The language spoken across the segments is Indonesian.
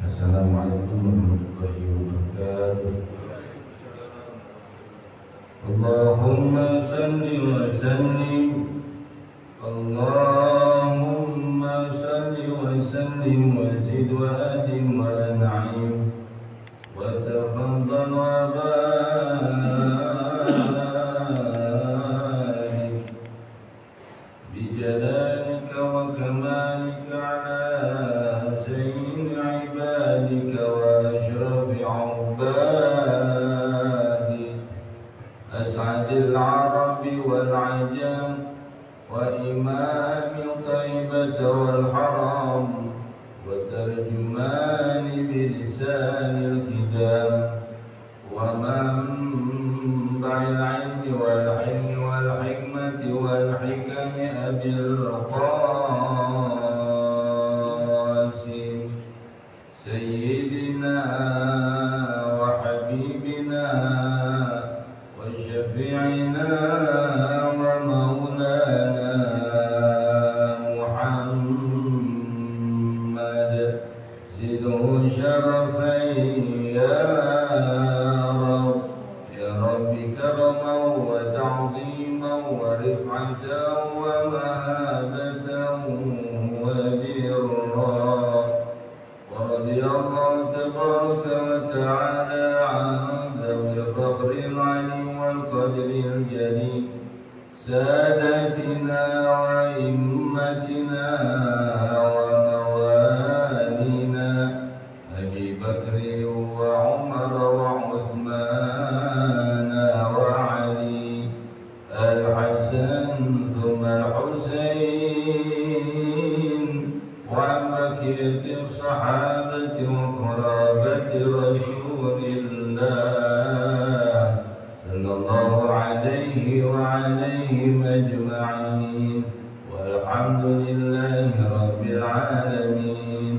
Assalamualaikum warahmatullahi wabarakatuh. Allahumma salli wa sallim, Allahumma salli wa sallim wa zid wa adim wa an'im wa tafaddal wa barik bi jalalika wa kamalika ala أسعد العرب والعجم وإمام طيبة والحرم وترجمان بلسان الكتاب ومنبع العلم والعلم والحكمة والحكم أبي القاسم سيدنا وحبيبنا وشفيعنا ومولانا محمد زده شرفا يا رب كرما وتعظيما ورفعة ومهابة وبرا. ورضي الله تبارك وتعالى عن ذوي الفخر العليم والقدر الجليل سادتنا وإمتنا وموالينا أبي بكر وعمر وعثمان وعلي الحسن ثم الحسين وعن بقية الصحابة وقرابة رسول الله صلى الله عليه وعليهم أجمعين والحمد لله رب العالمين.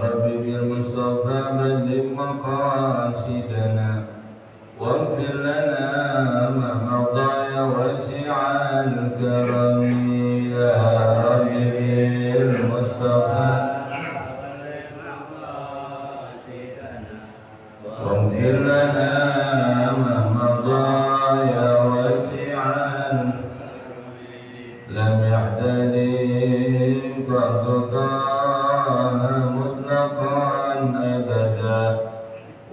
رب بالمصطفى بلغ مقاصدنا واغفر لنا ما مضى يا واسع الكرم يا رب بالمصطفى واغفر لنا ما مضى يا واسع لم يحتدم قد مطلقا أبدا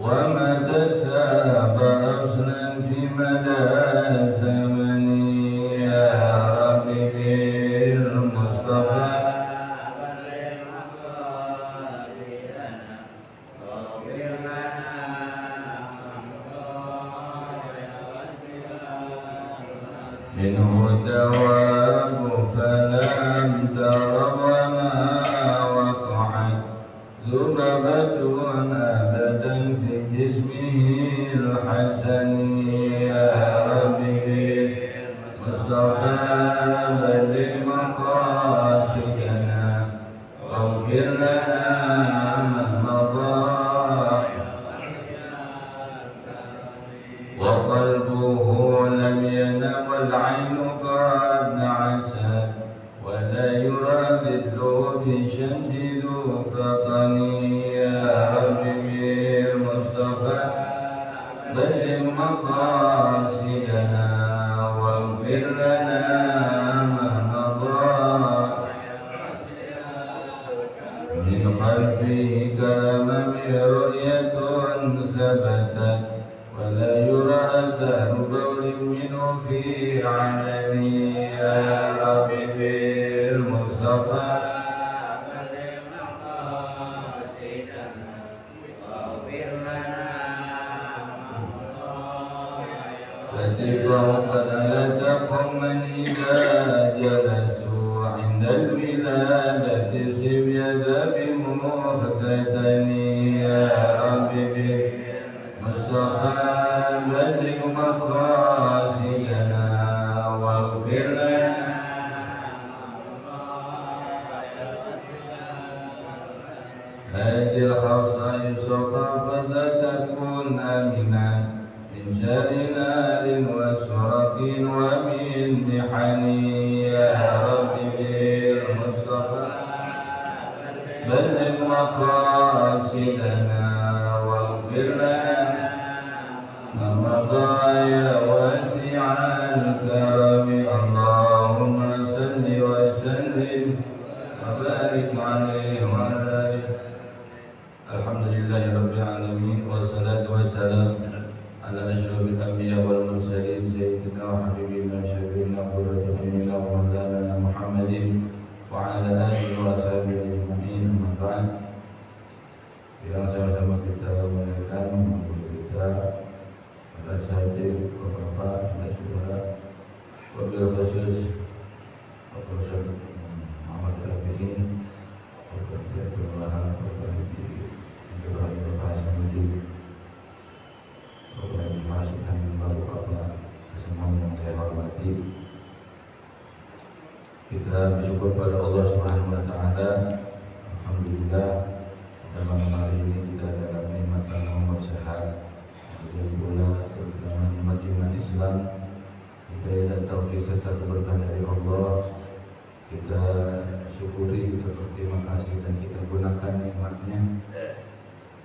وما تثاب أصلا في مدى زمن يا رب بالمصطفى منه الدواب فلم تر وما وقعت ذبابة أبدا في جسمه الحسن يا رب مصطفى بلغ مقاصدنا واغفر لنا ما مضى وقلبه لم ينم والعين قد نعست ولا يرى ذله في الشمس ذو فطن يا رب بالمصطفى بلغ مقاصدنا واغفر لنا ما مضى من خلفه كرما برؤية ثبتت ولا يرى أثر بول منه في علن يا رب بالمصطفى فتفهم قد لا تقم من إذا جلسوا عند الولادة سب يد بمختتني يا رب بالمصطفى بلغ مقاصدنا واغفر لنا هذه الخاصة يسقى فتكون آمنا من شر نار وسرق ومن محن يا رب بالمصطفى بلغ مقاصدنا واغفر لنا ما مضى يا واسع الكرم اللهم صل وسلم وبارك عليه وعلى آله. Alhamdulillahirrabbilalamin. Wassalatu wassalam ala asyrafil anbiya wal mursalin sayyidina wa habibina syafiina qurratu a'yunina wa maulana Muhammadin wa ala alihi wa sahbihi ajma'in. Amma ba'd. Yang sama-sama kita muliakan guru kita pada saat ini Bapak dan Saudara, wabil khusus Profesor Muhammad Rafi'i, Bapak Kelurahan, Bapak Ibu Bahasa Menuju, Bapak Ibu Masuk dan Bapak-Bapak semua yang saya hormati. Kita bersyukur pada Allah Subhanahu wa Ta'ala. Alhamdulillah, dalam hari ini kita dalam nikmat dan umur sehat, dan pula terutama nikmat iman Islam, hidayah dan taufik serta keberkahan dari Allah. Kita syukuri, kita berterima kasih dan kita gunakan nikmatnya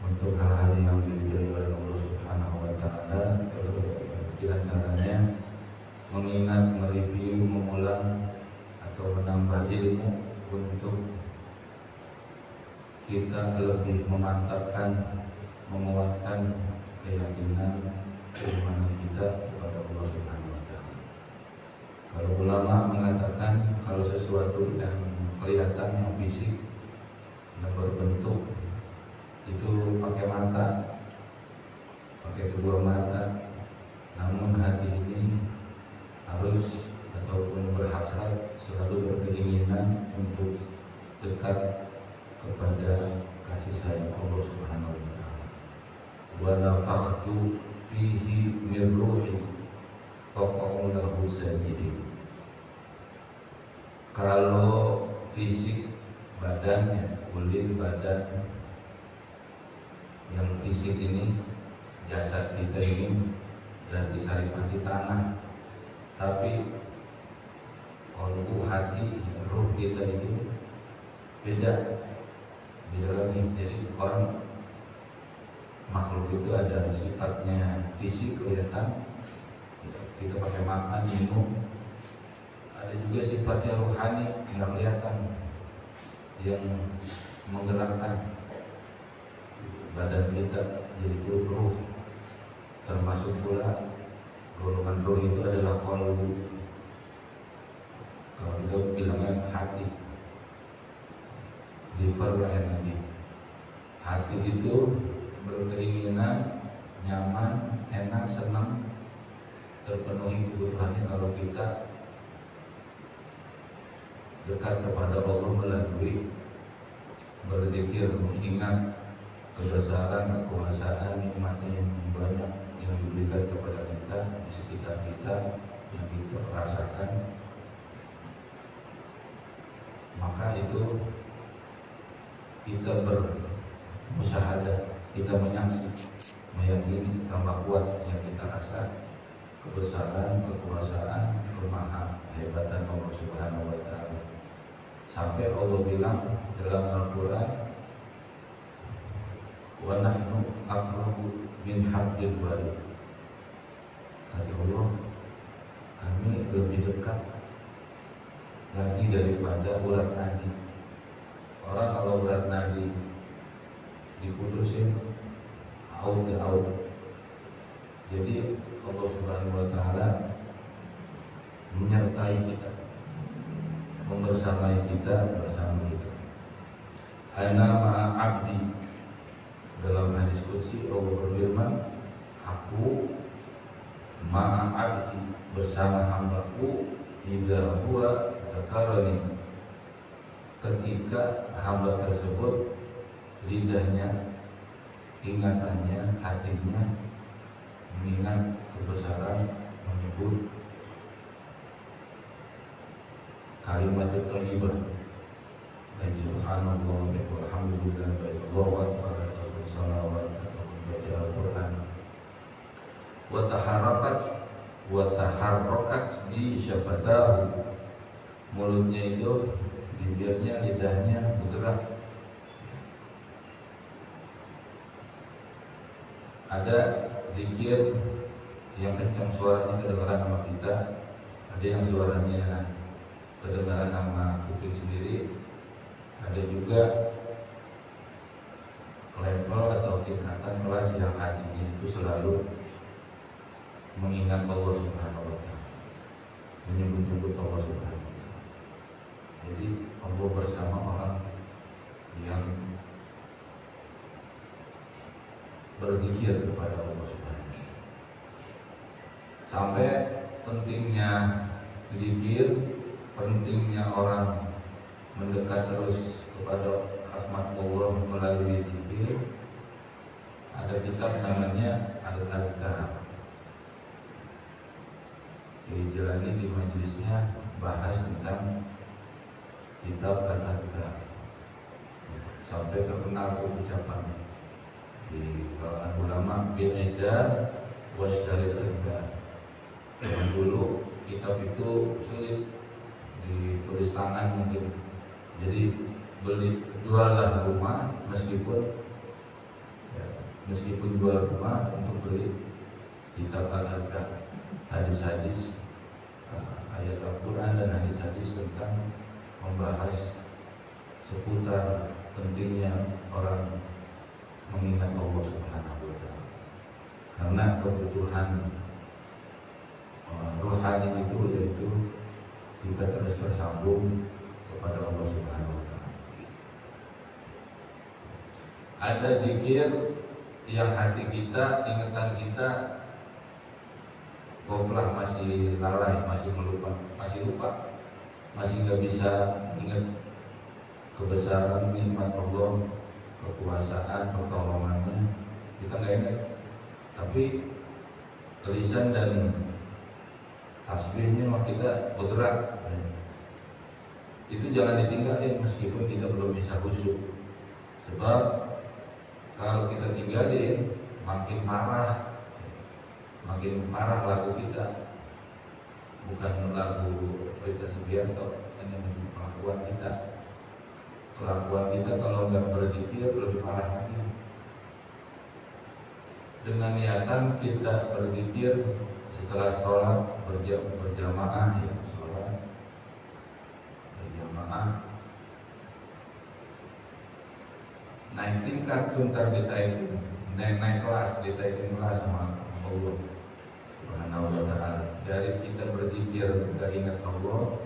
untuk hal-hal yang diridhai oleh Allah Subhanahu wa Ta'ala. Di antaranya mengingat, mereview, mengulang atau menambah ilmu untuk kita lebih memantapkan, menguatkan keyakinan keimanan kita kepada Allah Subhanahu wa Ta'ala. Kalau ulama mengatakan kalau sesuatu yang kelihatan, yang fisik, yang berbentuk itu pakai mata, pakai kedua mata, namun hati ini harus ataupun berhasrat, selalu berkeinginan untuk dekat kepada kasih sayang Allah Subhanahu wa Ta'ala. Wa nafakhtu fihi min ruhi faqa'u lahu sajidin. Kalau fisik badannya, kulit badan yang fisik ini, jasad kita ini berarti saripati tanah, tapi kolbu hati, ruh kita itu beda lagi. Jadi orang makhluk itu ada sifatnya fisik kelihatan, kita pakai makan, minum. Ada juga sifatnya rohani, nggak kelihatan, yang menggerakkan badan kita, yaitu ruh. Termasuk pula golongan ruh itu adalah qalbu. Kalau kita bilangnya hati, liver energi. Hati itu berkeinginan, nyaman, enak, senang, terpenuhi kebutuhannya kalau kita dekat kepada Allah melalui berzikir, mengingat kebesaran, kekuasaan, nikmatnya yang banyak yang diberikan kepada kita di sekitar kita, yang kita rasakan. Maka itu kita bermusyahadah, kita menyaksikan, meyakini tambah kuat yang kita rasa kebesaran, kekuasaan, kemahahebatan Allah Subhanahu wa Ta'ala. Sampai Allah bilang dalam Al-Quran, wa nahnu aqrabu min hablil warid. Kata Allah, kami lebih dekat lagi daripada urat nadi. Orang kalau urat nadi diputusin out ke out. Jadi Allah Subhanahu wa Ta'ala menyertai kita, membersamai kita, bersama kita. Ana ma'a abdi. Dalam hadis qudsi Allah berfirman, aku ma'a abdi, bersama hambaku, idza huwa dzakarani, ketika hamba tersebut lidahnya, ingatannya, hatinya mengingat kebesaran menyebut kalimat thayyibah, baik subhanallah, baik alhamdulillah, baik Allahu akbar, ataupun salawat, ataupun baca Al-Quran. Wa taharrakat bi syafatahu, mulutnya itu, bibirnya, lidahnya bergerak. Ada zikir yang kencang suaranya kedengaran sama kita, ada yang suaranya kedengaran sama kuping sendiri, ada juga level atau tingkatan kelas yang hatinya itu selalu mengingat Allah Subhanahu wa Ta'ala, menyebut-nyebut Allah Subhanahu wa Ta'ala. Jadi Allah bersama orang yang berzikir kepada Allah Subhanahu wa Ta'ala. Sampai pentingnya zikir, pentingnya orang mendekat terus kepada rahmat Allah melalui zikir. Ada kitab namanya Al-Adhkar. Dijalani di majelisnya bahas tentang kitab Al-Adhkar. Sampai terkenal ucapan di kalangan ulama bi'idar wasdaril adhkar. Yang dulu kitab itu sulit ditulis tangan mungkin, jadi juallah rumah meskipun jual rumah untuk beli kitab Al-Adhkar, hadis-hadis, ayat Al-Quran dan hadis-hadis tentang membahas seputar pentingnya orang mengingat Allah Subhanahu wa Ta'ala, karena kebutuhan rohani itu yaitu kita terus tersambung kepada Allah Subhanahu wa Ta'ala. Ada zikir yang hati kita, ingatan kita goflah, masih lalai, masih lupa, masih nggak bisa ingat kebesaran nikmat Allah, kekuasaan, pertolongannya, kita nggak ingat. Tapi tulisan dan tasbihnya mah kita bergerak. Itu jangan ditinggalin meskipun kita belum bisa khusyuk. Sebab kalau kita tinggalin makin marah lagu kita. Bukan lagu Rita Sugiarto, hanya kelakuan kita. Kelakuan kita kalau nggak berzikir lebih parah lagi. Dengan niatan kita berzikir setelah sholat berjamaah, ya sholat berjamaah, naik tingkat tuntar kita itu, naik kelas kita itu kelas sama Allah Subhanahu wa Ta'ala. Dari kita berzikir kita ingat Allah,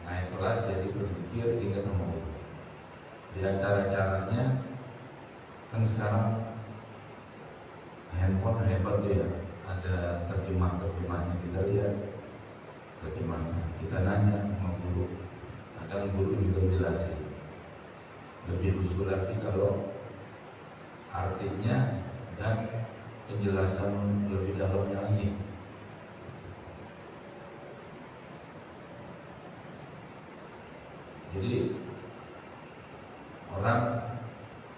naik kelas jadi berzikir ingat sama Allah. Di antara caranya kan sekarang handphone hebat ya, ada terjemahnya, kita lihat terjemahnya, kita nanya sama guru, kadang guru juga jelasin lebih khusus lagi kalau artinya dan penjelasan lebih dalamnya lagi. Jadi orang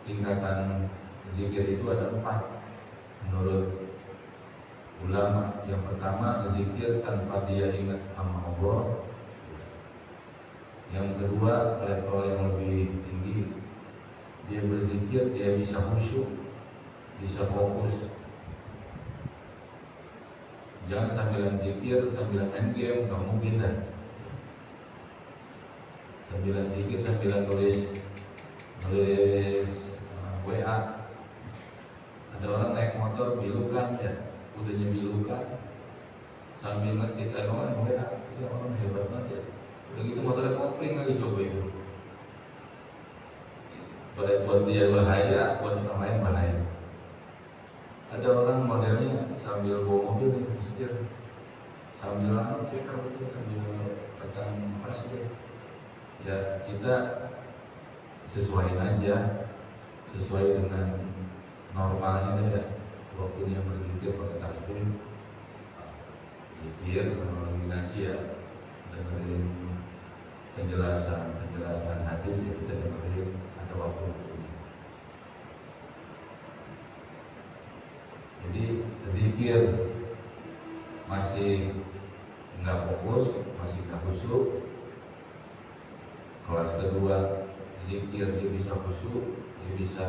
tingkatan zikir itu ada 4 menurut ulama. Yang pertama zikir tanpa dia ingat sama Allah. Yang kedua level yang lebih tinggi, dia berzikir dia bisa khusyuk, bisa fokus. Jangan sambilan zikir sambilan main game, nggak mungkin dah. Sambilan zikir sambilan nulis WA. Ada orang naik motor bilukan ya, udahnya bilukan sambil ngetik telepon WA. Ya orang hebat banget ya. Udah gitu motornya kopling lagi, coba itu. Buat dia bahaya, buat orang lain bahaya. Ada orang modelnya sambil bawa mobil nih, setir, sambil ceker, sambil pegang pas dia. ya kita sesuaiin aja, sesuai dengan normalnya ya. Waktunya berzikir pakai tasbih, zikir, kalau lagi ngaji ya dengerin penjelasan hadis ya kita dengerin, ada waktu. Jadi zikir masih nggak fokus, masih nggak khusyuk. Kelas kedua zikir dia bisa khusyuk, dia bisa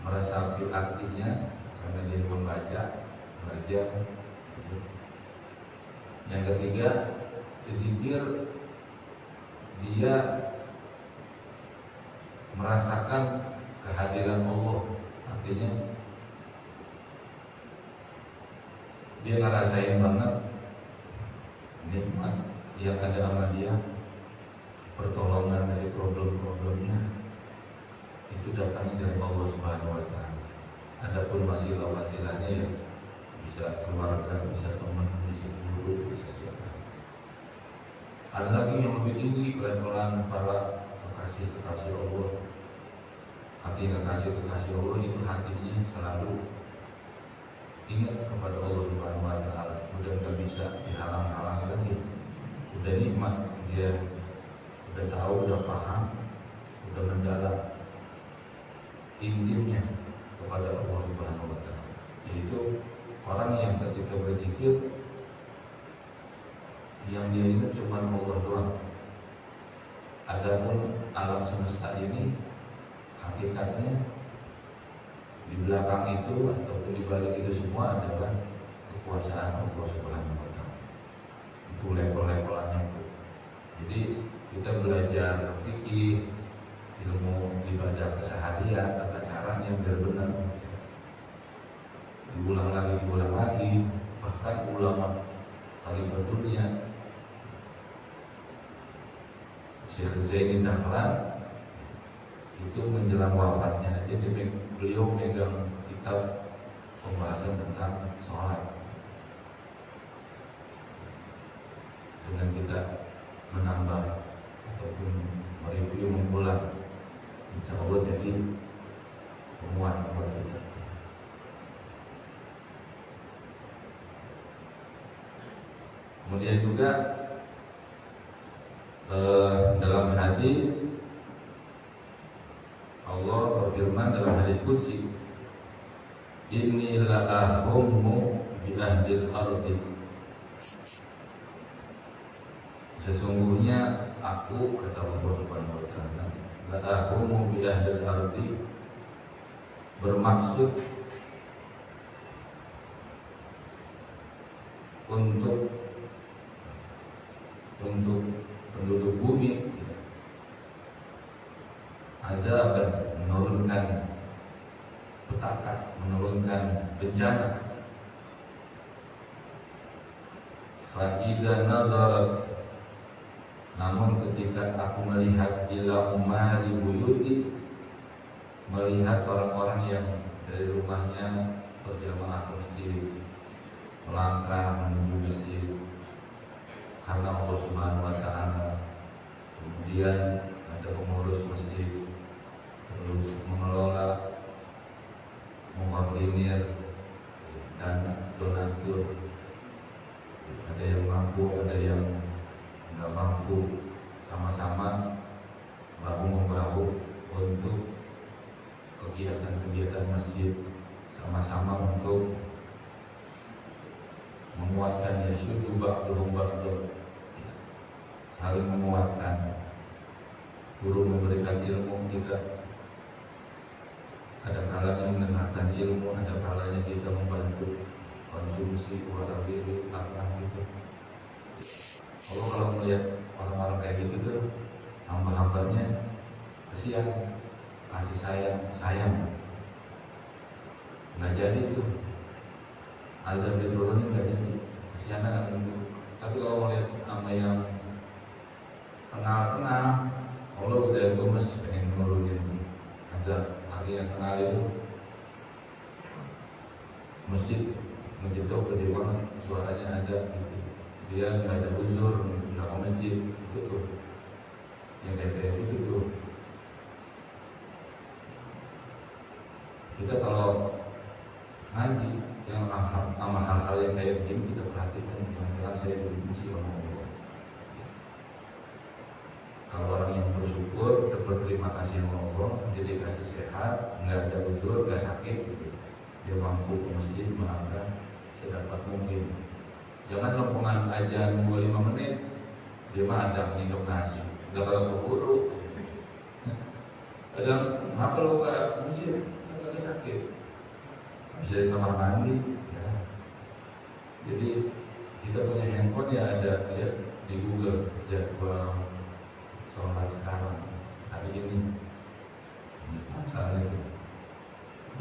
meresapi artinya karena dia membaca, belajar. Yang ketiga, zikir dia merasakan kehadiran Allah, artinya dia ngerasain banget nikmat yang ada sama dia, pertolongan dari problem-problemnya itu datangnya dari Allah Subhanahu wa Ta'ala. Adapun wasilah-wasilahnya ya bisa keluarga, bisa teman, bisa guru, bisa siapa. Ada lagi yang lebih tinggi, levelan para kekasih Allah. Hati kekasih Allah itu hatinya selalu ingat kepada Allah Subhanahu wa Ta'ala. Udah nggak bisa dihalang-halang lagi. Udah nikmat, dia udah tahu, udah paham, udah mendalam intimnya kepada Allah Subhanahu wa Ta'ala. Yaitu orang yang ketika berzikir yang dia ingat cuma Allah doang. Adapun alam semesta ini hakikatnya di belakang itu ataupun di balik itu semua adalah kekuasaan Allah Subhanahu wa Ta'ala. Itu level-levelannya itu. Jadi kita belajar fikih, ilmu ibadah keseharian, tata caranya biar benar. Diulang lagi, bahkan ulama paling berdunia Syekh Zainuddin Dahlan itu menjelang wafatnya, jadi beliau megang kitab pembahasan tentang sholat. Dengan kita menambah ataupun mereview mengulang, insya Allah jadi penguat buat kita. Kemudian juga dalam hadis Allah berfirman dalam hadis qudsi, inni la ahummu bi ahdil ardi. Sesungguhnya aku, kata Allah Subhanahu wa Ta'ala, la ahummu bi ahdil ardi, bermaksud untuk penduduk bumi. Ada menurunkan petaka, menurunkan bencana. Fa'idha nazarat, namun ketika aku melihat ila umari buyuti, melihat orang-orang yang dari rumahnya berjamaah ke masjid, melangkah menuju masjid karena Allah Subhanahu wa Ta'ala. Kemudian ada pengurus masjid terus mengelola, mengkoordinir dan donatur. Ada yang mampu, ada yang nggak mampu, sama-sama bahu membahu untuk kegiatan-kegiatan masjid, sama-sama untuk menguatkan Yesus ba'duhum ba'dun, saling menguatkan. Guru memberikan ilmu, kita ada kalanya mendengarkan ilmu, ada kalanya kita membantu konsumsi warabiru tanah gitu. Kalau melihat orang-orang kayak gitu tuh, hamba-hambanya kesian, kasih sayang, nggak jadi tuh azab diturunin, nggak jadi, kesianan itu. Tapi kalau melihat sama yang kenal, Allah udah gemes pengen nurunin azab. Hari yang kenal itu masjid ngejedok gede banget, suaranya ada gitu. Dia nggak ada uzur, nggak ke masjid, itu tuh yang kayak itu tuh. Kita kalau ngaji yang sama hal-hal yang kayak begini kita perhatikan, jangan saya benci sama Allah. Kalau orang yang bersyukur, kita berterima kasih sama Allah, dia dikasih sehat, nggak ada udur, nggak sakit, gitu. Dia mampu ke masjid mengangkat sedapat mungkin. Jangan lompongan aja nunggu 5 menit, dia mah ada minum nasi, nggak bakal keburu. Ada apa lo nggak masjid, nggak sakit, bisa di kamar mandi. Ya. Jadi kita punya handphone ya ada lihat di Google jadwal sholat sekarang hari ini. Masalah itu.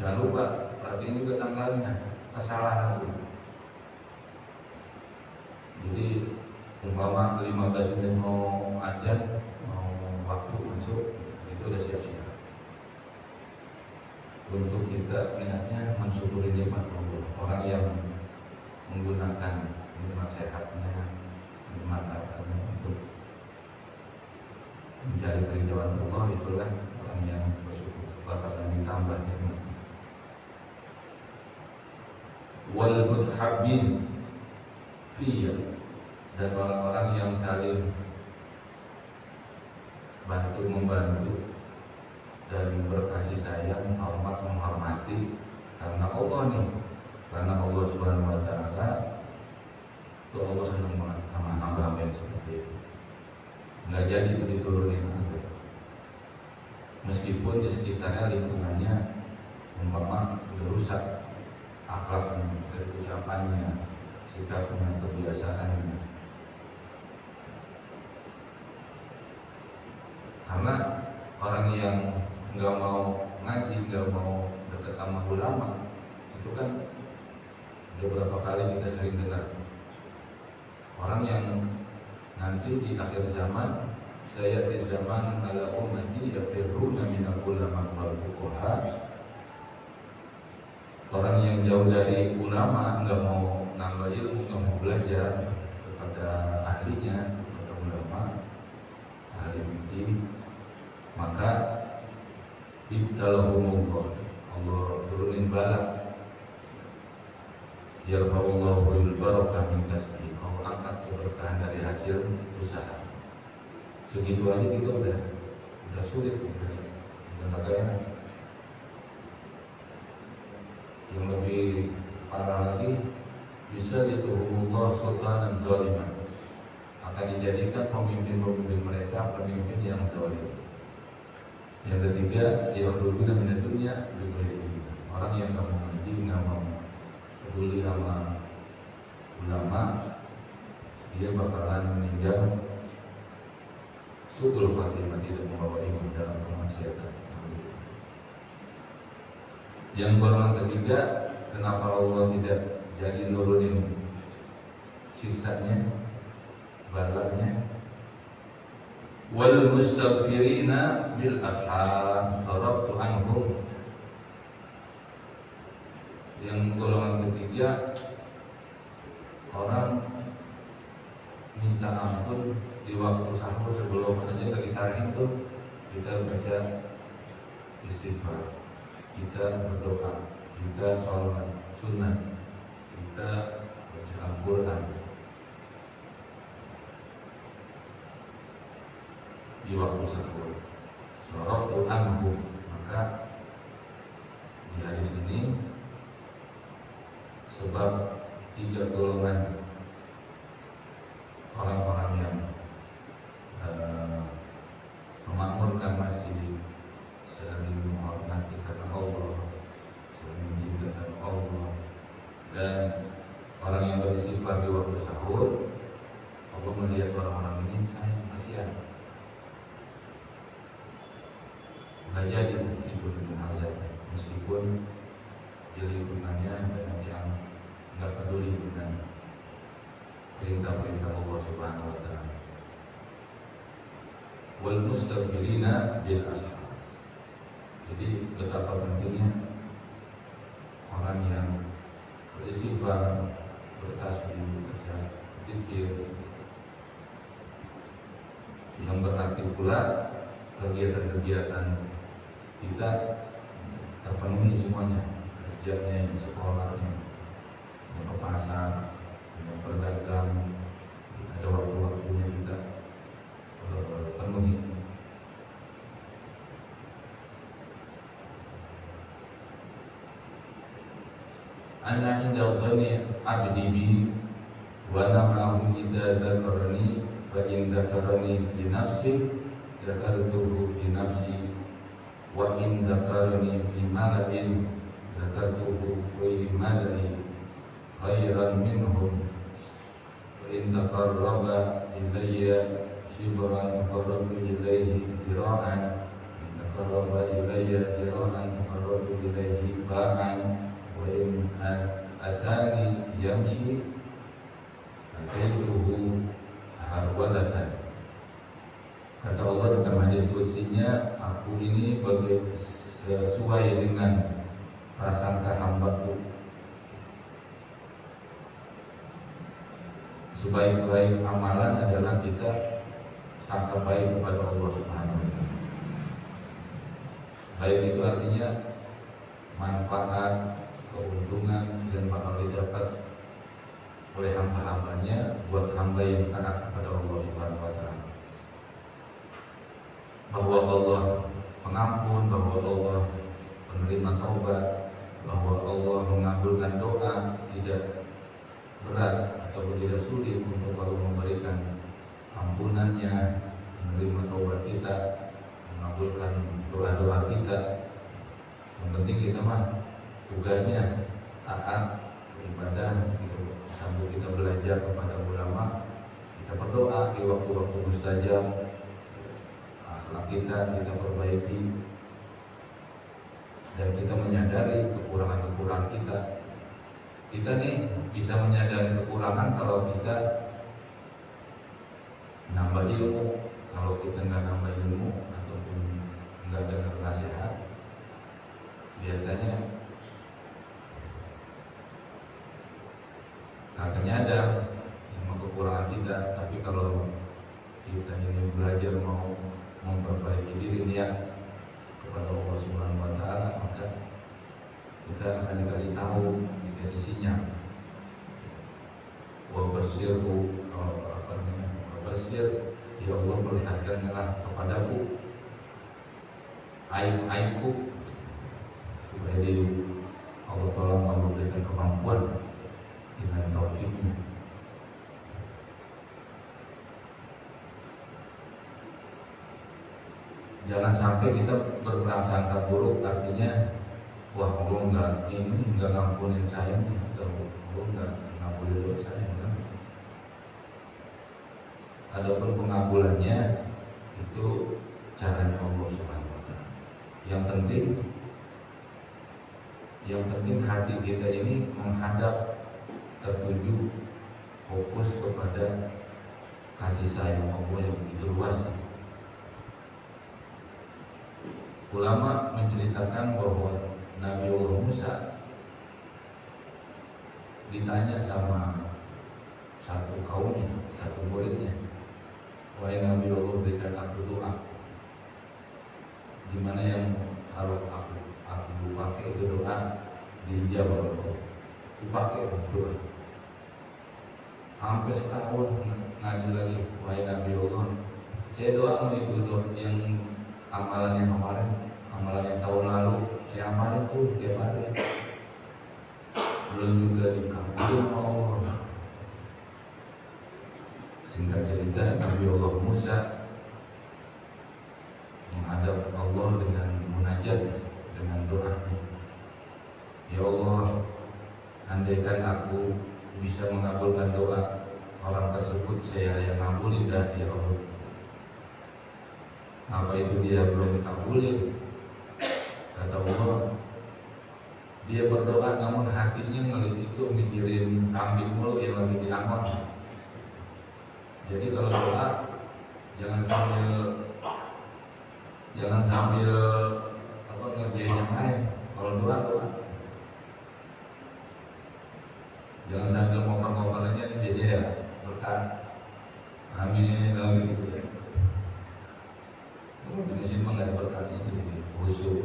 Jangan lupa perhatiin juga tanggalnya, kesalahan dulu. Jadi umpama 15 menit mau ajan, mau waktu masuk, itu udah siap-siap. Untuk kita niatnya mensyukuri nikmat Allah. Orang yang menggunakan nikmat sehatnya, nikmat hartanya untuk mencari keridhaan Allah, itulah orang yang bersyukur. Bakalan ditambah nikmat. Wal muthabbin fiyya, dan orang-orang yang saling bantu membantu dan berkasih sayang, hormat menghormati karena Allah nih, karena Allah Subhanahu wa taala. Itu Allah senang banget sama hamba-hamba yang seperti itu. Nggak jadi itu diturunin aja. Meskipun di sekitarnya lingkungannya umpama udah rusak akhlaknya, dari ucapannya, sikapnya, kebiasaannya. Karena orang yang nggak mau ngaji, nggak mau dekat sama ulama, itu kan beberapa kali kita sering dengar orang yang nanti di akhir zaman, saya di zaman ala ummati yafirruna minal ulama wal fuqaha. Orang yang jauh dari ulama, nggak mau nambah ilmu, nggak mau belajar kepada ahlinya, kepada ulama, ahli fikih, maka ibtalahumullah, Allah turunin bala. Yarfa'ullahu bil barakah min kasbi, Allah angkat keberkahan dari hasil usaha. Segitu aja kita udah sulit, udah nggak enak. Yang lebih parah lagi, bisa dituhumullah sultanan zaliman, akan dijadikan pemimpin-pemimpin mereka pemimpin yang zalim. Yang ketiga, yang berbeda dengan dunia juga ini. Orang yang nggak mau ngaji, nggak mau peduli sama ulama, dia bakalan meninggal su'ul khatimah, tidak membawa iman dalam kemaksiatan. Yang golongan ketiga, kenapa Allah tidak jadi nurunin siksanya, balanya? Wal mustaghfirina bil ashar tarabtu anhum. Yang golongan ketiga, orang minta ampun di waktu sahur sebelum aja lagi tarik itu, kita baca istighfar, kita berdoa, kita sholat sunnah, kita baca Al-Quran di waktu sahur. Sorot anhum, maka di hadis ini sebab 3 golongan orang-orang yang memakmurkan masjid, saling menghormati kata Allah, saling mencintai Allah, dan orang yang beristighfar di waktu sahur. Allah melihat orang-orang ini, sayang, kasihan, nggak jadi itu dengan hal meskipun di lingkungannya banyak yang nggak peduli dengan perintah-perintah Allah Subhanahu wa taala. Wal mustaghfirina bil ashar. Jadi betapa pentingnya orang yang beristighfar, bertasbih, baca zikir yang berarti pula kegiatan-kegiatan kita terpenuhi semuanya, kerjanya, sekolahnya, yang ke pasar, yang berdagang, ada waktu-waktunya kita penuhi. Ana inda dhanni abdi bi wa na'ahu idza dzakarani fa in dzakarani fi nafsi dzakartuhu fi nafsi wa in dzakarani fi mala'in dzakartuhu fi mala'i khairan minhum wa in taqarraba ilayya shibran taqarrabtu ilayhi dira'an in taqarraba ilayya dira'an taqarrabtu ilayhi ba'an wa in atani yamshi ataituhu harwalatan. Kata Allah dalam hadis qudsinya, aku ini sesuai dengan prasangka hambaku. Sebaik-baik amalan adalah kita sangka baik kepada Allah Subhanahu wa taala. Baik itu artinya manfaat, keuntungan yang bakal didapat oleh hamba-hambanya buat hamba yang taat kepada Allah Subhanahu wa taala. Bahwa Allah pengampun, bahwa Allah penerima taubat, bahwa Allah mengabulkan doa, tidak berat atau tidak sulit untuk Allah memberikan ampunannya, menerima taubat kita, mengabulkan doa-doa kita. Yang penting kita mah tugasnya taat beribadah gitu. Sambil kita belajar kepada ulama, kita berdoa di waktu-waktu mustajab, akhlak kita perbaiki, dan kita menyadari kekurangan-kekurangan kita. Kita nih bisa menyadari kekurangan kalau kita nambah ilmu. Kalau kita nggak nambah ilmu ataupun nggak dengar nasihat, biasanya nggak nyadar sama kekurangan kita. Tapi kalau kita ini belajar mau memperbaiki diri niat kepada Allah Subhanahu wa taala, maka kita akan dikasih tahu, dikasih sinyal. Wa basyirhu, basir, ya Allah perlihatkanlah kepadaku aib-aibku supaya Allah tolong memberikan kemampuan dengan taufiknya. Jangan sampai kita berprasangka buruk, artinya wah Allah nggak ngampunin saya nih, atau Allah nggak ngampunin dosa saya kan. Adapun pengabulannya itu caranya Allah Subhanahu wa taala. Yang penting hati kita ini menghadap, tertuju, fokus kepada kasih sayang Allah yang begitu luas. Ulama menceritakan bahwa Nabi Allah Musa ditanya sama satu kaumnya, satu muridnya, wahai Nabi Allah, berikan aku doa, gimana yang kalau aku pakai itu doa dijawab oleh Allah, dipakai doa. Hampir setahun ngaji lagi, wahai Nabi Allah, saya doa mau itu doa yang amalan yang tahun lalu saya amalin tuh tiap hari, belum juga dikabulin Allah. Singkat cerita, Nabi Allah Musa menghadap Allah dengan munajat, dengan doanya, ya Allah, andaikan aku bisa mengabulkan doa orang tersebut, saya yang ngabulin dah ya Allah. Apa itu dia belum dikabulin? Kata Allah, dia berdoa namun hatinya ngeliat itu mikirin kambing mulu yang lagi diangkut. Jadi kalau doa jangan sambil ngerjain yang lain. Kalau doa jangan sambil ngoper-ngoper aja, biasanya ya berkat. Amin, gitu ya. Di sini mah nggak ada berkatnya, jadi khusyuk.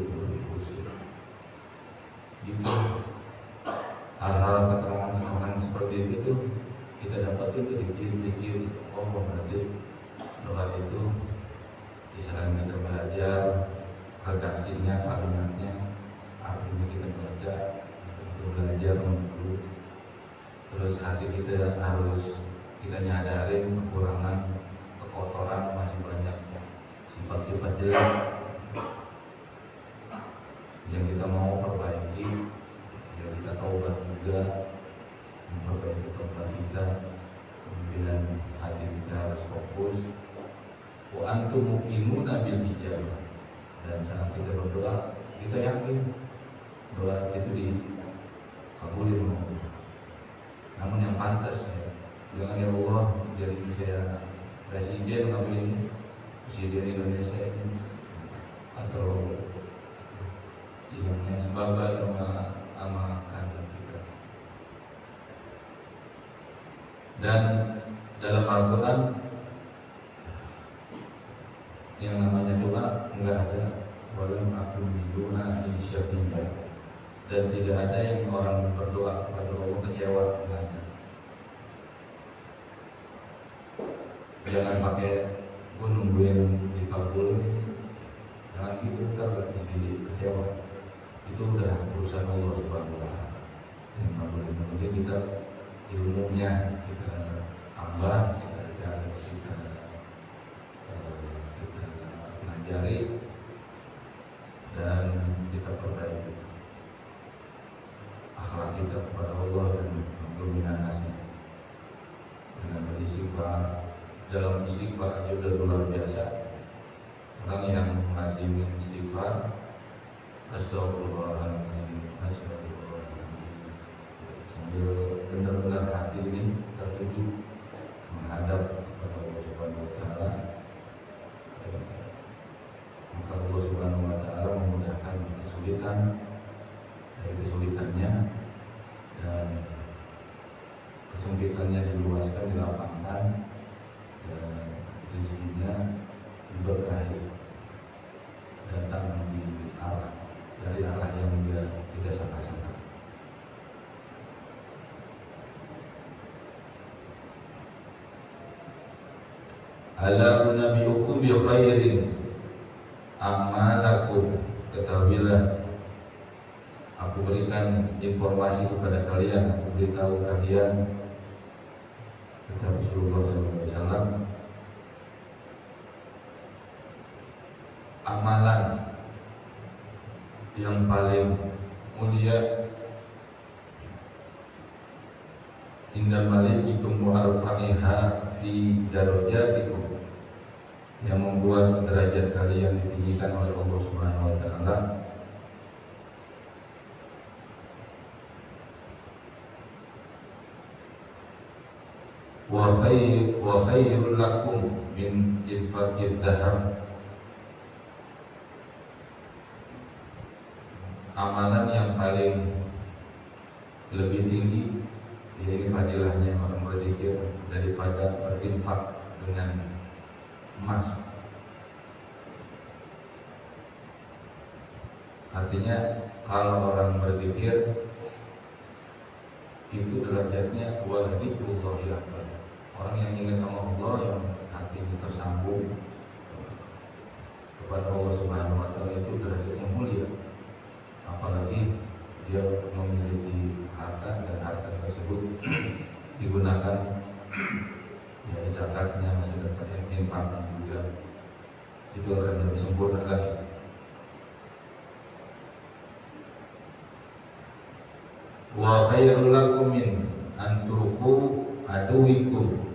Gitu. Hal-hal keterangan seperti itu kita dapat itu dikir. Oh berarti doa itu misalnya kita belajar redaksinya, kalimatnya, artinya kita belajar dulu. Terus hati kita harus kita nyadarin kekurangan, kekotoran, masih banyak sifat-sifat jelek yang kita mau perbaiki. Ya kita taubat juga, memperbaiki taubat kita. Kemudian hati kita harus fokus. Wa antum muqinuna bil ijabah. Dan saat kita berdoa, kita yakin doa itu dikabulin. Namun yang pantas ya, jangan ya Allah jadi saya presiden ngabulin presiden Indonesia ini, atau yang sebagai sama kantor kita. Dan dalam Al-Quran yang namanya doa enggak ada walam aku biduna insyafi'ah, dan tidak ada yang orang berdoa kepada Allah kecewa, enggak ada. Jangan pakai gue nungguin dikabul, jangan gitu, ntar jadi kecewa. Itu udah urusan Allah Subhanahu wa Ta'ala. Yang kabulin, kemudian kita ilmunya kita tambah, kita pelajari dan kita perbaiki akhlak kita kepada Allah dan mendominasi dengan beristighfar. Dalam istighfar aja udah luar biasa. Orang yang mengaji istighfar, astagfirullahaladzim, astagfirullahaladzim, sambil benar-benar hati ini tertuju menghadap kepada Allah Subhanahu wa Ta'ala, maka Allah Subhanahu wa Ta'ala memudahkan kesulitan dari kesulitannya, dan kesempitannya diluaskan, dilapangkan, dan rezekinya diberkahi, datang dari arah yang dia tidak sangka-sangka. Ala unabbiukum bi khairin a'malakum, ketahuilah aku berikan informasi kepada kalian, aku beritahu kalian, kata Rasulullah SAW, amalan yang paling mulia indal malikikum wa arfa'iha fi darajatikum, yang membuat derajat kalian ditinggikan oleh Allah Subhanahu wa Ta'ala, wa khairul lakum min infaqid dahar, amalan yang paling lebih tinggi, ini fadilahnya orang berzikir, daripada berinfak dengan emas. Artinya kalau orang berzikir itu derajatnya wala dzikrullahi akbar. Orang yang ingat sama Allah, yang hatinya tersambung kepada Allah Subhanahu wa Ta'ala, itu derajatnya mulia. Apalagi dia memiliki harta dan harta tersebut digunakan ya zakatnya, sedekahnya, infaknya juga, itu akan lebih sempurna lagi. Wa khairul lakum min an turku aduwikum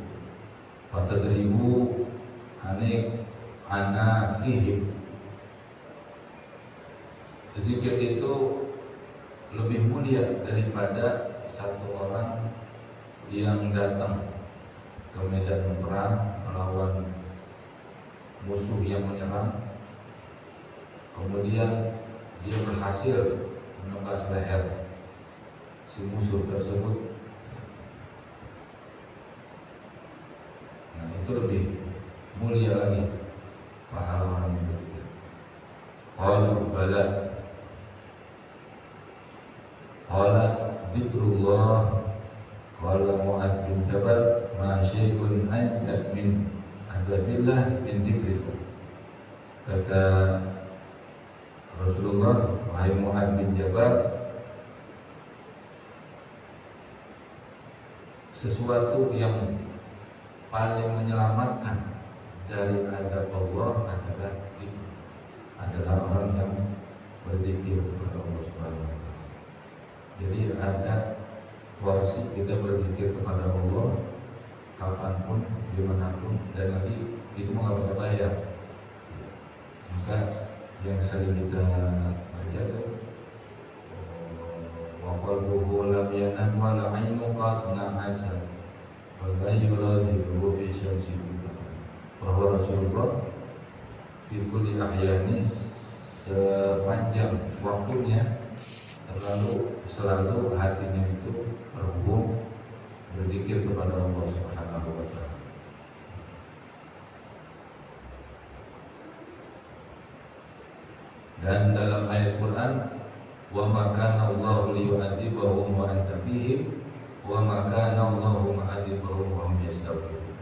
fatadribu anakihim. Zikir itu lebih mulia daripada satu orang yang datang ke medan perang melawan musuh yang menyerang, kemudian dia berhasil menebas leher si musuh tersebut. Nah, itu lebih mulia lagi pahala orang yang begitu. Qalu bala. Qala dzikrullah. Qala Mu'adz bin Jabal ma syai'un anjad min adabillah min dzikrillah. Kata Rasulullah, wahai Mu'adz bin Jabal, sesuatu yang paling menyelamatkan dari azab Allah adalah orang yang berzikir kepada Allah Subhanahu wa taala. Jadi ada porsi kita berzikir kepada Allah kapanpun, dimanapun, dan nanti itu nggak pakai bayar. Maka yang sering kita baca itu wa qalbuhu lam yanam wa la 'ainu qad na'asa wa la yuradihu bi syamsi, bahwa Rasulullah fi kulli ahyani, sepanjang waktunya selalu hatinya itu terhubung berzikir kepada Allah Subhanahu wa taala. Dan dalam ayat Quran, wa ma kana Allahu liyu'adzibahum wa anta fihim wa ma kana Allahu mu'adzibahum wa hum yastaghfirun.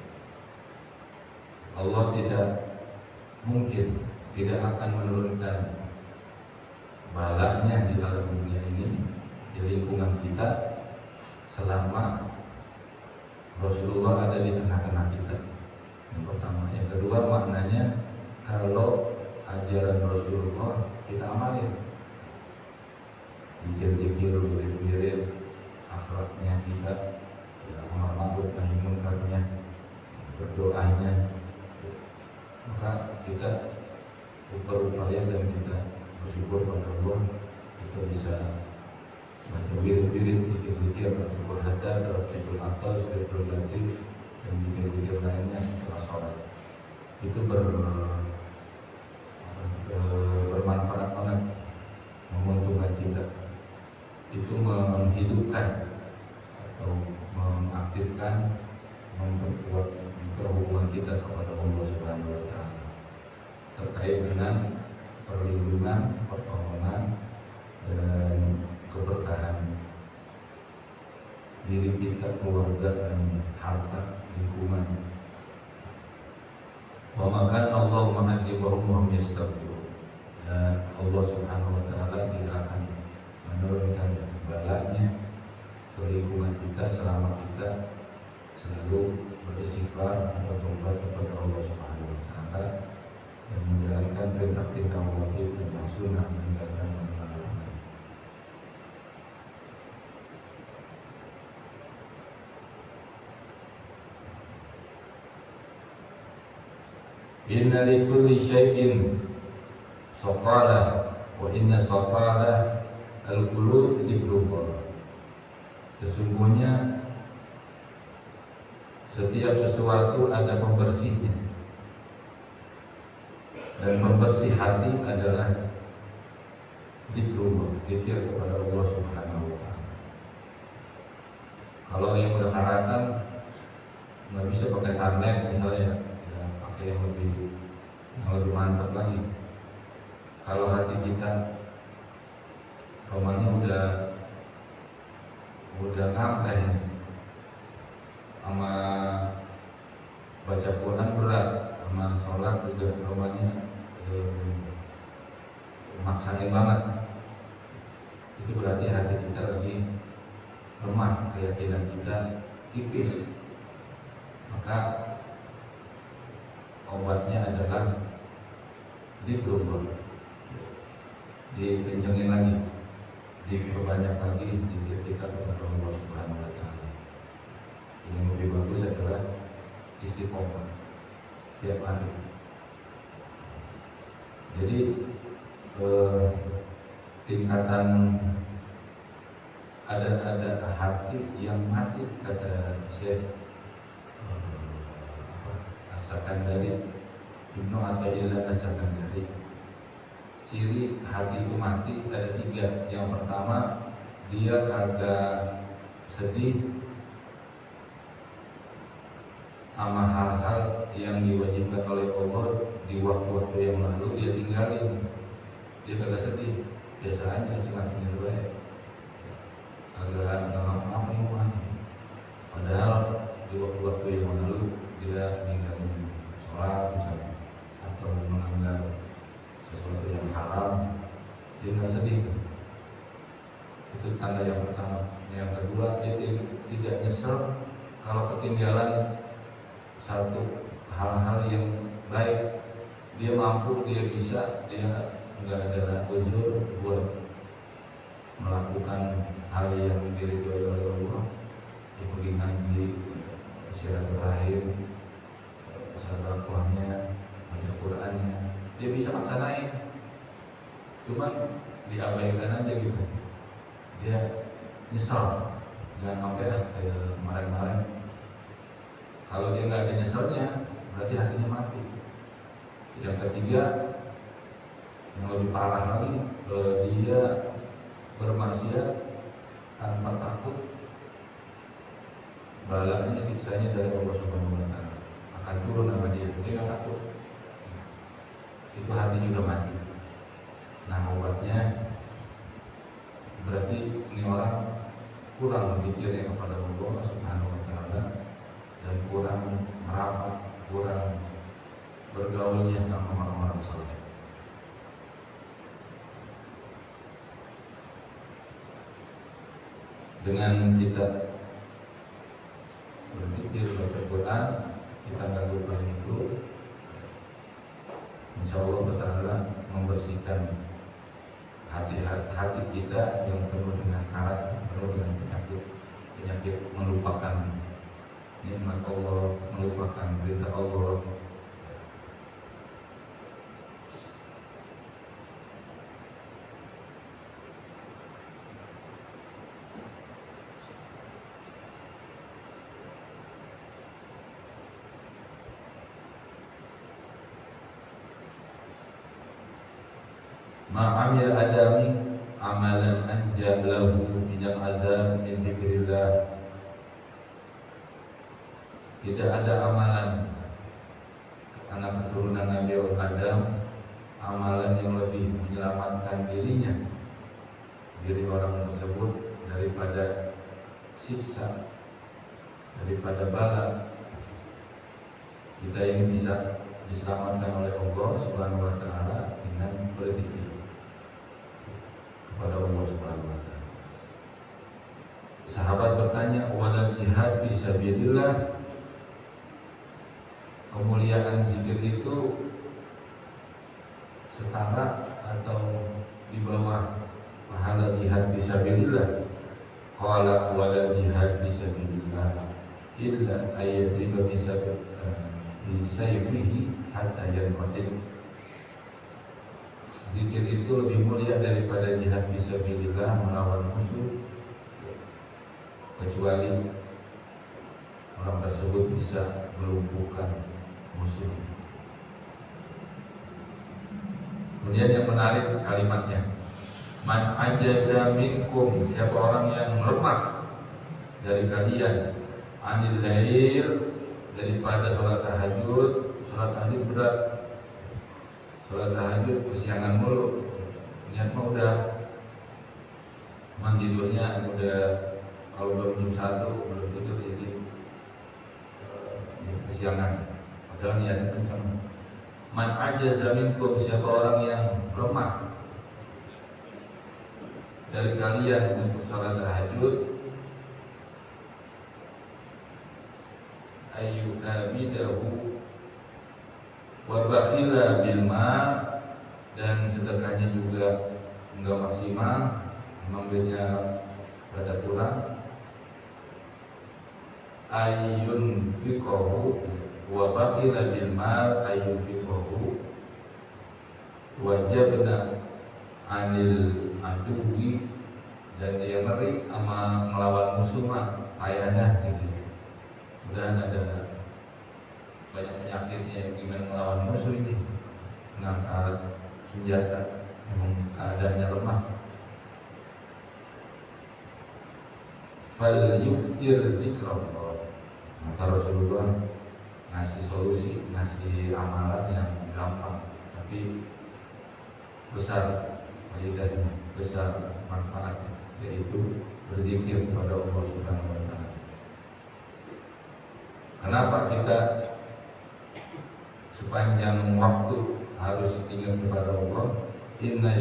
Allah tidak mungkin tidak akan menurunkan balanya di dalam dunia ini, di lingkungan kita, selama Rasulullah ada di tengah-tengah kita. Yang pertama. Yang kedua, maknanya kalau ajaran Rasulullah kita amalin, zikir-zikir, wirid-wirid, akhlaknya kita, amar ma'ruf nahi munkarnya, berdoanya, maka kita berupaya dan kita bersyukur pada Allah, kita bisa baca wirid-wirid, zikir-zikir, bersyukur hadar, bersyukur atas, bersyukur latif, dan zikir-zikir lainnya setelah sholat. Itu bermanfaat banget, menguntungkan kita. Itu menghidupkan atau mengaktifkan, memperkuat hubungan kita kepada Allah Subhanahu wa taala terkait dengan perlindungan, pertolongan, dan keberkahan diri kita, keluarga, dan harta, lingkungan. Wa ma kana Allahu mu'adzibahum wa hum yastaghfirun. Dan Allah Subhanahu wa taala tidak akan menurunkan balanya ke lingkungan kita selama kita selalu beristighfar, bertobat kepada Allah Subhanahu wa taala, dan menjalankan perintah-perintah wajib dan sunnah, meninggalkan larangan. Inna li kulli syai'in saqala wa inna saqala al-qulub dzikrullah. Sesungguhnya setiap sesuatu ada pembersihnya, dan pembersih hati adalah dzikrullah, zikir kepada Allah Subhanahu wa taala. Kalau yang udah karatan nggak bisa pakai sarnet misalnya, ya pakai yang lebih mantap lagi. Kalau hati kita romanya udah ngampe sama baca Quran berat, sama sholat juga romanya maksain banget. Itu berarti hati kita lagi lemah, keyakinan kita tipis. Maka obatnya adalah dzikrullah, dikencengin lagi, diperbanyak lagi zikir kita kepada Allah Subhanahu wa taala. Yang lebih bagus adalah istiqomah tiap hari. Jadi tingkatan ada hati yang mati, kata Syekh As-Sakandari, Ibnu Athaillah As-Sakandari. Ciri hati itu mati ada 3. Yang pertama, dia kagak sedih sama hal-hal yang diwajibkan oleh Allah di waktu-waktu yang lalu, dia tinggalin. dia kagak sedih, biasa aja cuma tinggal baik, agak nggak ngapa-ngapain mah. Padahal di waktu-waktu yang lalu dia ninggalin sholat misalnya, atau melanggar sesuatu yang haram, dia nggak sedih. Itu tanda yang pertama. Yang kedua, dia tidak nyesel kalau ketinggalan satu hal-hal yang baik. Dia mampu, dia bisa, dia nggak ada uzur buat melakukan hal yang diridhoi oleh Allah. Dia pergi ngaji, silaturahim, sedekahnya, baca Qur'annya, dia bisa laksanain. Cuman diabaikan aja gitu. Dia nyesal, jangan sampai kayak kemarin-kemarin. Kalau dia nggak ada nyesalnya, berarti hatinya mati. Yang ketiga, yang lebih parah lagi, dia bermaksiat tanpa takut balanya, siksanya dari Allah Subhanahu wa Ta'ala akan turun sama dia. Dia nggak takut, itu hati juga mati. Nah, obatnya berarti ini orang kurang berpikirnya kepada Allah Subhanahu wa Ta'ala dan kurang merapat, kurang bergaulnya sama orang-orang saleh. Dengan kita berpikir baca Quran, kita nggak lupa itu, insya Allah Ta'ala membersihkan hati kita yang penuh dengan karat, penuh dengan penyakit melupakan nikmat Allah, melupakan berita Allah. Ma'amil adami amalan anja lahu minal azab min dzikrillah. Tidak ada amalan anak keturunan Nabi Adam, amalan yang lebih menyelamatkan diri orang tersebut daripada siksa, daripada bala. Kita ini bisa diselamatkan oleh Allah Subhanahu wa Ta'ala dengan berzikir kepada Allah Subhanahu wa Ta'ala. Sahabat bertanya, wala jihad fi sabilillah, kemuliaan zikir itu setara atau di bawah pahala jihad fi sabilillah? Qala wala jihad fi sabilillah illa ayyadhiba bi sayfihi hatta yanqatil. Zikir itu lebih mulia daripada jihad fisabilillah, melawan musuh, kecuali orang tersebut bisa melumpuhkan musuh. Kemudian yang menarik kalimatnya, man ajaza minkum, siapa orang yang lemah dari kalian, anil lail, daripada sholat tahajud. Sholat tahajud berat, sholat tahajud kesiangan mulu, niat mah udah tidurnya udah kalau belum jam 1 belum tidur, jadi kesiangan, padahal niatnya kencang. Man ajaza minkum, siapa orang yang lemah dari kalian untuk sholat tahajud, ayyukamidahu wa bakhila bil mal, dan sedekahnya juga enggak maksimal, mengambilnya pada kurang. Ayyun fiqahu wa bakhila bil mal, ayyun fiqahu wajabna anil aduwi, dan dia ngeri sama melawan musuh mah kayaknya gitu. Udah ada banyak penyakitnya, gimana melawan musuh ini, ngangkat senjata, memang keadaannya lemah. Fal yuktir dzikrullah, maka Rasulullah ngasih solusi, ngasih amalan yang gampang tapi besar. faedahnya, besar manfaatnya, yaitu berzikir kepada Allah Subhanahu wa taala. Kenapa kita sepanjang waktu harus ingat kepada Allah? Inna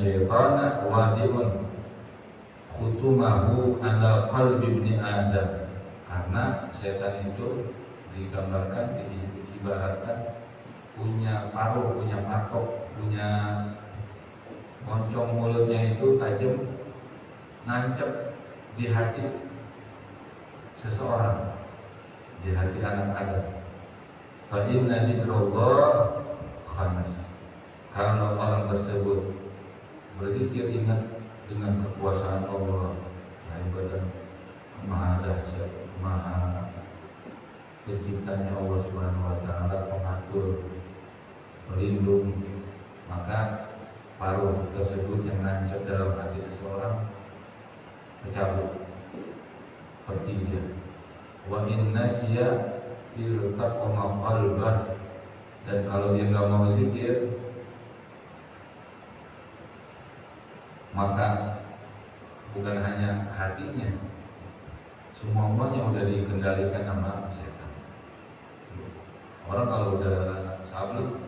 syaitana wadi'un khutumahu ala qalbi ibni Adam. Karena setan itu digambarkan, diibaratkan punya paruh, punya patok, punya moncong mulutnya itu tajam, nancep di hati seseorang, di hati anak Adam. Fa inna dzikrallah khanas. Kalau orang tersebut berzikir, ingat dengan kekuasaan Allah, kehebatan Maha Dahsyat, Maha Penciptanya Allah Subhanahu wa taala, pengatur, pelindung, maka paruh tersebut yang nancap dalam hati seseorang tercabut seperti dia. Wa inna siya iltaqama qalbah, dan kalau dia nggak mau zikir, maka bukan hanya hatinya, semuanya udah dikendalikan sama setan. Orang kalau udah sabluk,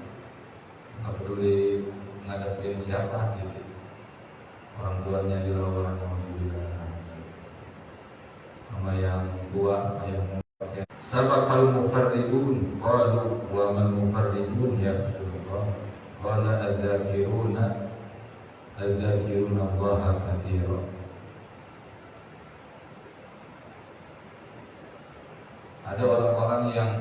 nggak peduli ngadepin siapa, gitu. Orang tuanya dilawan sama yang tua, yang sabaqal mufarridun qalu wa man mufarridun ya Rasulullah, qala adzakiruna Allah katsira. Ada orang-orang yang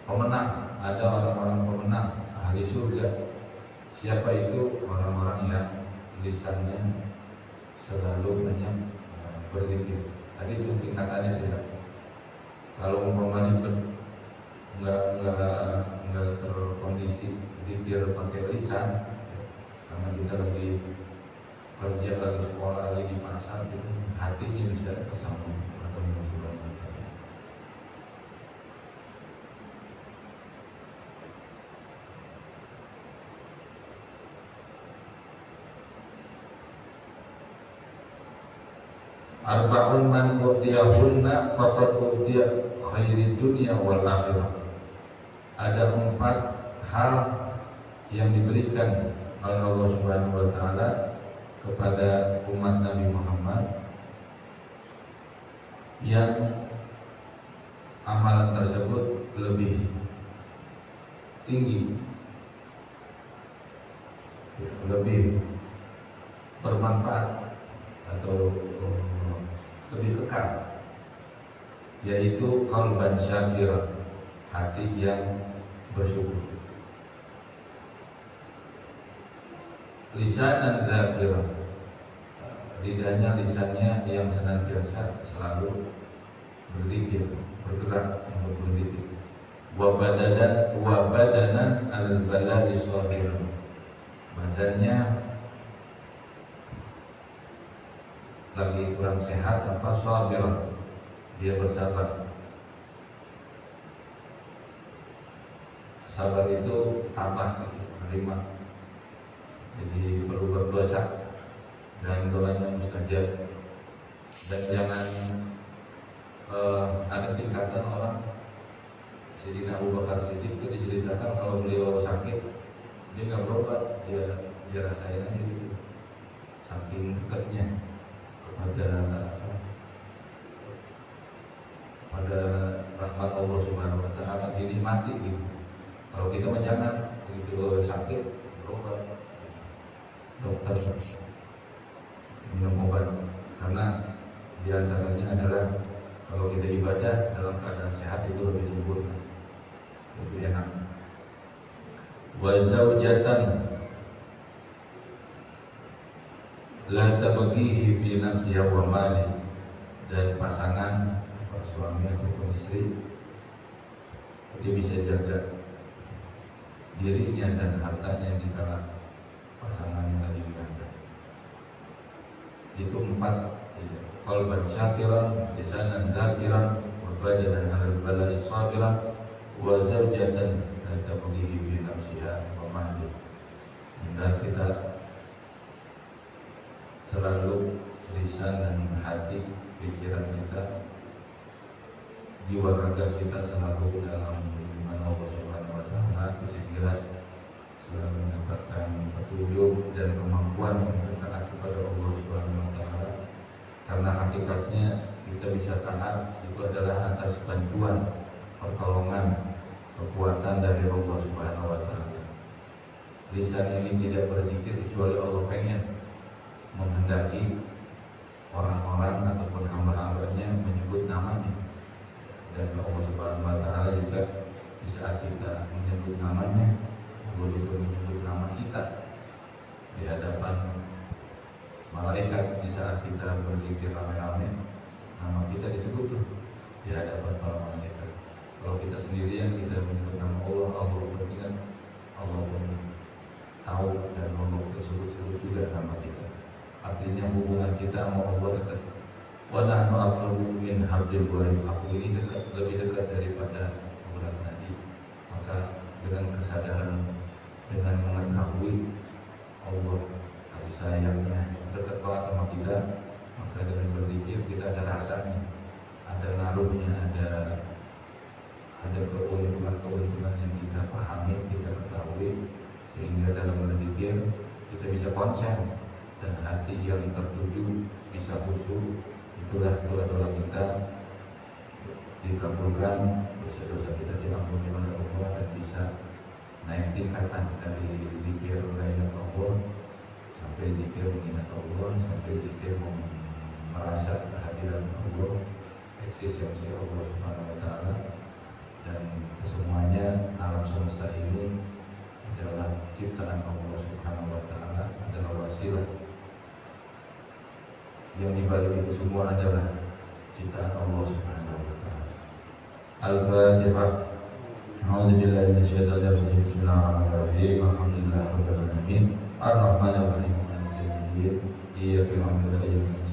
pemenang, ada orang-orang pemenang ahli surga. Siapa itu? Orang-orang yang lisannya selalu banyak berzikir. Tadi itu tingkatannya tidak. Kalau umpamanya nggak terkondisi zikir pakai lisan, karena kita lagi kerja, lagi sekolah, lagi di pasar, gitu, hatinya bisa kesambung atau menyusul. Arba'un man utiyahunna faqad utiya khairid dunya wal akhirah. Ada 4 hal yang diberikan oleh Allah Subhanahu wa taala kepada umat Nabi Muhammad, yang amalan tersebut lebih tinggi, lebih bermanfaat atau lebih kekal, yaitu qalban syakira, hati yang bersyukur, lisanan dzakira, lisannya yang senantiasa selalu berzikir, bergerak untuk berzikir, wa badanan al-bala'i sabir, badannya lagi kurang sehat, apa sabir, dia bersabar. Sabar itu tabah, menerima. Jadi perlu berdosa dan doanya mustajab. Dan jangan ada tingkatan orang. Sayyidina Abu Bakar Siddiq itu diceritakan kalau beliau sakit, dia nggak berobat, dia rasain aja gitu, saking dekatnya pada rahmat Allah Subhanahu wa taala, dinikmati gitu. Kalau kita mah jangan begitu sakit berobat, dokter minum obat, karena diantaranya adalah kalau kita ibadah dalam keadaan sehat itu lebih sempurna, lebih enak. Wa zaujatan la tabghihi fi nafsiha wa mali, dan pasangan atau suami ataupun istri dia bisa jaga dirinya dan hartanya di kala pasangan yang lagi ganda. Itu 4, qalban syakiran, lisanan dzakiran, wa badanan 'alal bala'i sabiran, wa zawjatan la tabghihi fi nafsiha wa mali, dan kita selalu lisan dan hati, pikiran kita, jiwa raga kita selalu dalam iman Allah Subhanahu wa taala, sehingga selalu mendapatkan petunjuk dan kemampuan untuk taat kepada Allah Subhanahu wa taala. Karena hakikatnya kita bisa taat itu adalah atas bantuan, pertolongan, kekuatan dari Allah Subhanahu wa taala. Lisan ini tidak berzikir kecuali Allah pengen menghendaki orang-orang ataupun hamba-hambanya menyebut namanya. Dan Allah Subhanahu wa taala juga di saat kita menyebut namanya, Allah juga menyebut nama kita di hadapan malaikat. Di saat kita berzikir rame-rame, nama kita disebut tuh di hadapan para malaikat. Kalau kita sendirian, kita menyebut nama Allah, Allah berarti Allah pun tahu dan Allah tersebut juga nama kita. Artinya hubungan kita sama Allah dekat. Wa nahnu aqrabu min hablil warid. Aku ini dekat, lebih dekat daripada urat nadi. Maka dengan kesadaran, dengan mengetahui Allah kasih sayangnya dekat banget sama kita, maka dengan berzikir kita ada rasanya, ada ngaruhnya, ada keuntungan yang kita pahami, kita ketahui, sehingga dalam berzikir kita bisa konsen dan hati yang tertuju bisa khusyuk. Itulah doa-doa kita dikabulkan, dosa-dosa kita diampuni oleh Allah, dan bisa naik tingkatan dari zikir mengingat Allah sampai zikir mengingat Allah, sampai zikir merasa kehadiran Allah, eksistensi Allah Subhanahu wa taala. Dan kesemuanya alam semesta ini adalah ciptaan Allah Subhanahu wa taala, adalah wasilah. Yang dibalik itu semua adalah ciptaan Allah Subhanahu wa taala. Al-Fatihah. A'udzubillahi minasyaitonir rajim. Bismillahirrahmanirrahim. Alhamdulillahirabbil alamin. Ar-Rahmanir Rahim. Maliki yaumiddin. Iyyaka na'budu wa iyyaka nasta'in.